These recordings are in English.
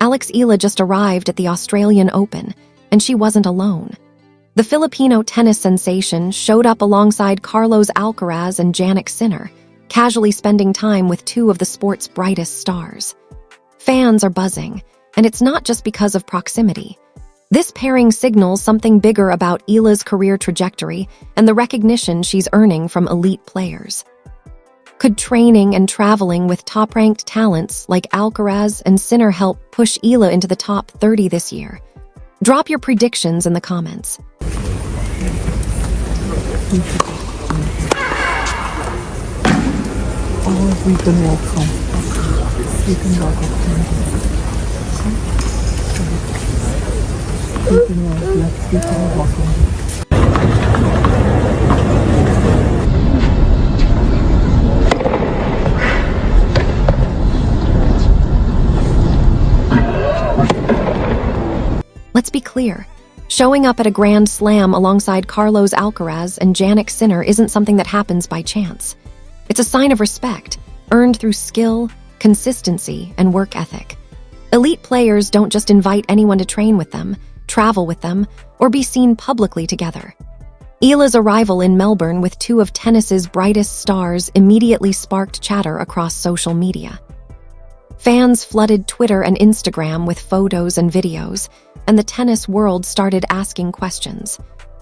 Alex Eala just arrived at the Australian Open, and she wasn't alone. The Filipino tennis sensation showed up alongside Carlos Alcaraz and Jannik Sinner, casually spending time with two of the sport's brightest stars. Fans are buzzing, and it's not just because of proximity. This pairing signals something bigger about Eala's career trajectory and the recognition she's earning from elite players. Could training and traveling with top-ranked talents like Alcaraz and Sinner help push Eala into the top 30 this year? Drop your predictions in the comments. We can walk from. We can walk up. We can walk left. We can walk on. Let's be clear. Showing up at a Grand Slam alongside Carlos Alcaraz and Jannik Sinner isn't something that happens by chance. It's a sign of respect, earned through skill, consistency, and work ethic. Elite players don't just invite anyone to train with them, travel with them, or be seen publicly together. Eala's arrival in Melbourne with two of tennis's brightest stars immediately sparked chatter across social media. Fans flooded Twitter and Instagram with photos and videos, and the tennis world started asking questions.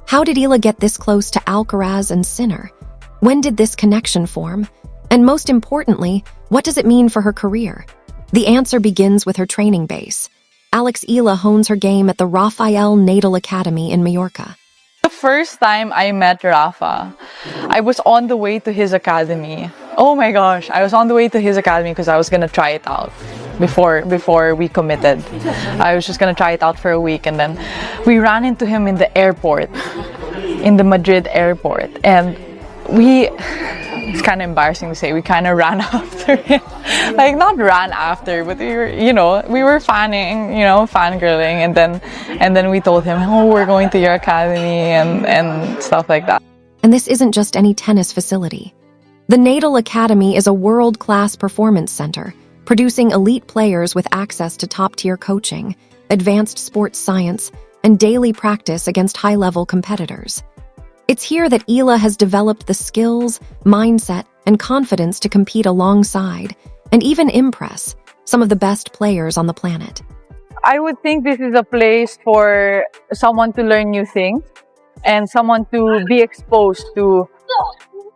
How did Eala get this close to Alcaraz and Sinner? When did this connection form? And most importantly, what does it mean for her career? The answer begins with her training base. Alex Eala hones her game at the Rafael Nadal Academy in Mallorca. The first time I met Rafa, I was on the way to his academy. Oh my gosh, I was on the way to his academy because I was gonna try it out before we committed. I was just gonna try it out for a week, and then we ran into him in the airport, in the Madrid airport, and it's kind of embarrassing to say, we kind of ran after him. Like, not ran after, but we were fanning, fangirling, and then we told him, oh, we're going to your academy and stuff like that. And this isn't just any tennis facility. The Nadal Academy is a world-class performance center, producing elite players with access to top-tier coaching, advanced sports science, and daily practice against high-level competitors. It's here that Eala has developed the skills, mindset, and confidence to compete alongside, and even impress, some of the best players on the planet. I would think this is a place for someone to learn new things and someone to be exposed to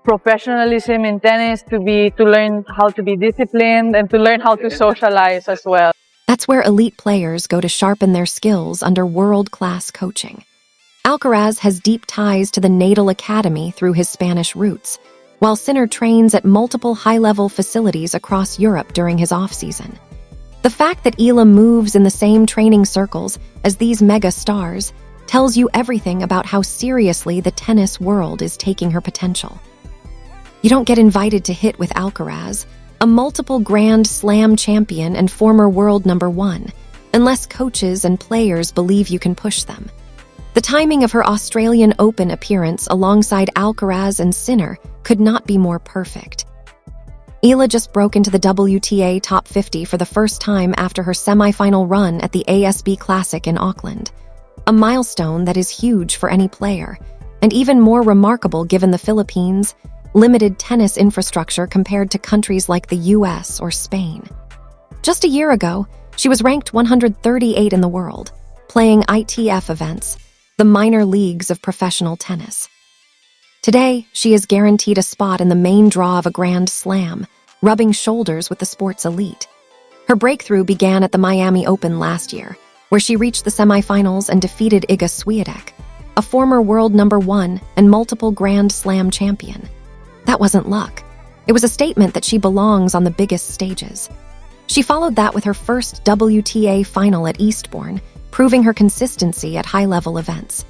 professionalism in tennis, to learn how to be disciplined and to learn how to socialize as well. That's where elite players go to sharpen their skills under world-class coaching. Alcaraz has deep ties to the Nadal Academy through his Spanish roots, while Sinner trains at multiple high-level facilities across Europe during his off-season. The fact that Eala moves in the same training circles as these mega stars tells you everything about how seriously the tennis world is taking her potential. You don't get invited to hit with Alcaraz, a multiple Grand Slam champion and former world #1, unless coaches and players believe you can push them. The timing of her Australian Open appearance alongside Alcaraz and Sinner could not be more perfect. Eala just broke into the WTA top 50 for the first time after her semi-final run at the ASB Classic in Auckland, a milestone that is huge for any player, and even more remarkable given the Philippines' limited tennis infrastructure compared to countries like the US or Spain. Just a year ago, she was ranked 138 in the world, playing ITF events, the minor leagues of professional tennis. Today, she is guaranteed a spot in the main draw of a Grand Slam, rubbing shoulders with the sport's elite. Her breakthrough began at the Miami Open last year, where she reached the semifinals and defeated Iga Swiatek, a former world #1 and multiple Grand Slam champion. That wasn't luck. It was a statement that she belongs on the biggest stages. She followed that with her first WTA final at Eastbourne, proving her consistency at high-level events.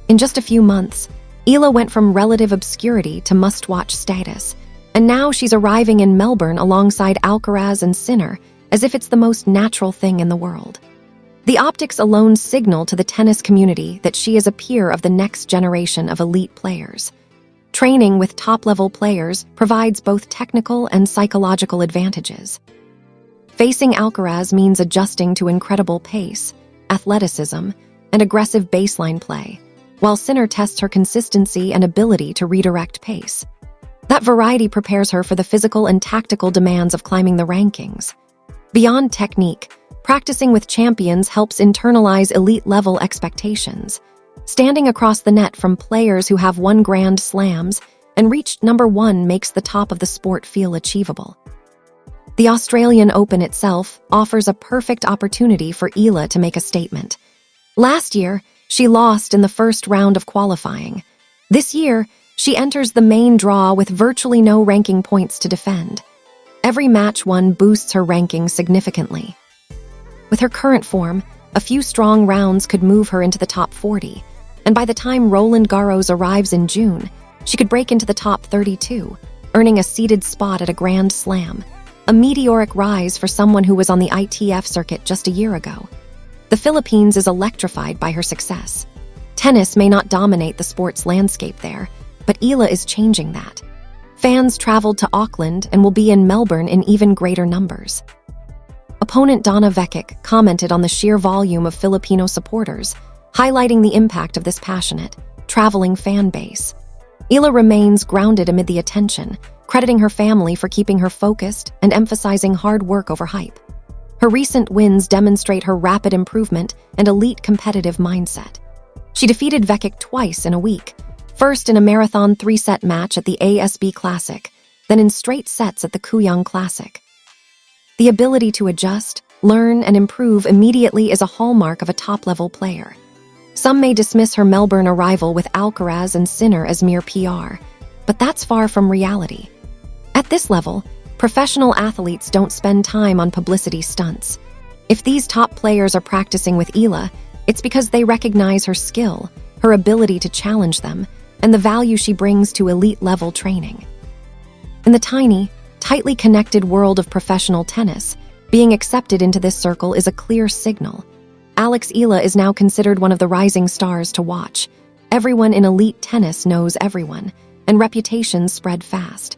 In just a few months, Eala went from relative obscurity to must-watch status, and now she's arriving in Melbourne alongside Alcaraz and Sinner as if it's the most natural thing in the world. The optics alone signal to the tennis community that she is a peer of the next generation of elite players. Training with top-level players provides both technical and psychological advantages. Facing Alcaraz means adjusting to incredible pace, athleticism, and aggressive baseline play, while Sinner tests her consistency and ability to redirect pace. That variety prepares her for the physical and tactical demands of climbing the rankings. Beyond technique, practicing with champions helps internalize elite-level expectations. Standing across the net from players who have won Grand Slams and reached #1 makes the top of the sport feel achievable. The Australian Open itself offers a perfect opportunity for Eala to make a statement. Last year, she lost in the first round of qualifying. This year, she enters the main draw with virtually no ranking points to defend. Every match won boosts her ranking significantly. With her current form, a few strong rounds could move her into the top 40, and by the time Roland Garros arrives in June, she could break into the top 32, earning a seeded spot at a Grand Slam, a meteoric rise for someone who was on the ITF circuit just a year ago. The Philippines is electrified by her success. Tennis may not dominate the sports landscape there, but Eala is changing that. Fans traveled to Auckland and will be in Melbourne in even greater numbers. Opponent Donna Vekic commented on the sheer volume of Filipino supporters, highlighting the impact of this passionate, traveling fan base. Eala remains grounded amid the attention, crediting her family for keeping her focused and emphasizing hard work over hype. Her recent wins demonstrate her rapid improvement and elite competitive mindset. She defeated Vekic twice in a week, first in a marathon 3-set match at the ASB Classic, then in straight sets at the Kuyang Classic. The ability to adjust, learn, and improve immediately is a hallmark of a top-level player. Some may dismiss her Melbourne arrival with Alcaraz and Sinner as mere PR, but that's far from reality. At this level, professional athletes don't spend time on publicity stunts. If these top players are practicing with Eala, it's because they recognize her skill, her ability to challenge them, and the value she brings to elite-level training. In the tiny, tightly connected world of professional tennis, being accepted into this circle is a clear signal. Alex Eala is now considered one of the rising stars to watch. Everyone in elite tennis knows everyone, and reputations spread fast.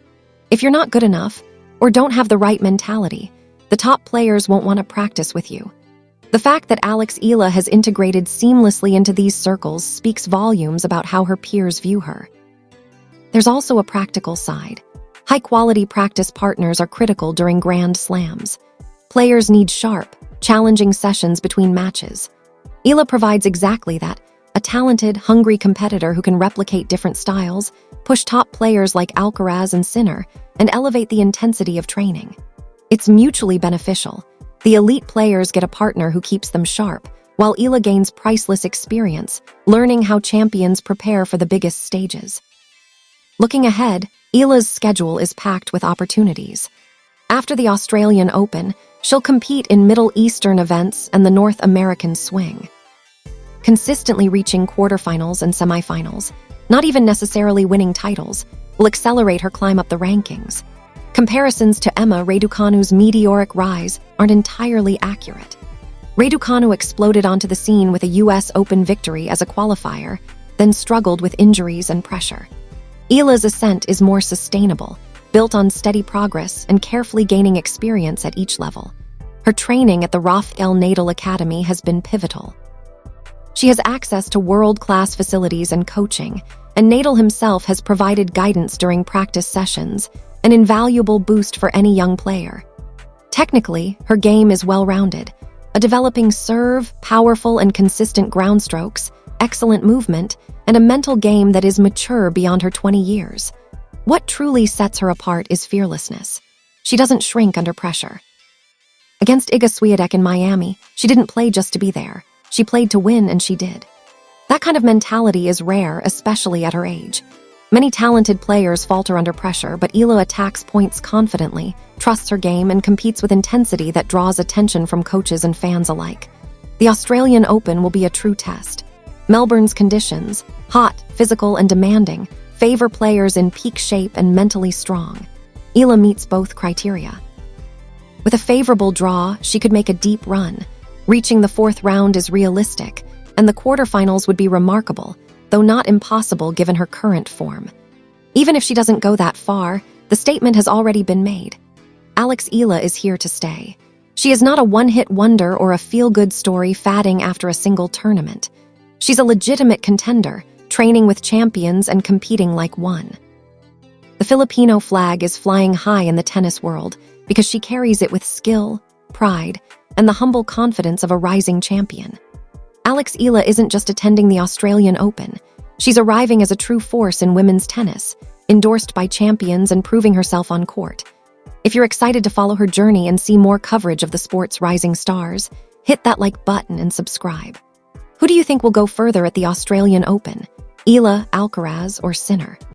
If you're not good enough, or don't have the right mentality, the top players won't want to practice with you. The fact that Alex Eala has integrated seamlessly into these circles speaks volumes about how her peers view her. There's also a practical side. High-quality practice partners are critical during Grand Slams. Players need sharp, challenging sessions between matches. Eala provides exactly that, a talented, hungry competitor who can replicate different styles, push top players like Alcaraz and Sinner, and elevate the intensity of training. It's mutually beneficial. The elite players get a partner who keeps them sharp, while Eala gains priceless experience, learning how champions prepare for the biggest stages. Looking ahead, Eala's schedule is packed with opportunities. After the Australian Open, she'll compete in Middle Eastern events and the North American swing. Consistently reaching quarterfinals and semifinals, not even necessarily winning titles, will accelerate her climb up the rankings. Comparisons to Emma Raducanu's meteoric rise aren't entirely accurate. Raducanu exploded onto the scene with a US Open victory as a qualifier, then struggled with injuries and pressure. Eala's ascent is more sustainable, built on steady progress and carefully gaining experience at each level. Her training at the Rafael Nadal Academy has been pivotal. She has access to world-class facilities and coaching, and Nadal himself has provided guidance during practice sessions, an invaluable boost for any young player. Technically, her game is well-rounded, a developing serve, powerful and consistent ground strokes, excellent movement, and a mental game that is mature beyond her 20 years. What truly sets her apart is fearlessness. She doesn't shrink under pressure. Against Iga Swiatek in Miami, she didn't play just to be there. She played to win, and she did. That kind of mentality is rare, especially at her age. Many talented players falter under pressure, but Eala attacks points confidently, trusts her game, and competes with intensity that draws attention from coaches and fans alike. The Australian Open will be a true test. Melbourne's conditions, hot, physical, and demanding, favor players in peak shape and mentally strong. Eala meets both criteria. With a favorable draw, she could make a deep run. Reaching the fourth round is realistic, and the quarterfinals would be remarkable, though not impossible given her current form. Even if she doesn't go that far, the statement has already been made. Alex Eala is here to stay. She is not a one-hit wonder or a feel-good story fadding after a single tournament. She's a legitimate contender, training with champions and competing like one. The Filipino flag is flying high in the tennis world because she carries it with skill, pride, and the humble confidence of a rising champion. Alex Eala isn't just attending the Australian Open. She's arriving as a true force in women's tennis, endorsed by champions and proving herself on court. If you're excited to follow her journey and see more coverage of the sport's rising stars, hit that like button and subscribe. Who do you think will go further at the Australian Open? Eala, Alcaraz, or Sinner?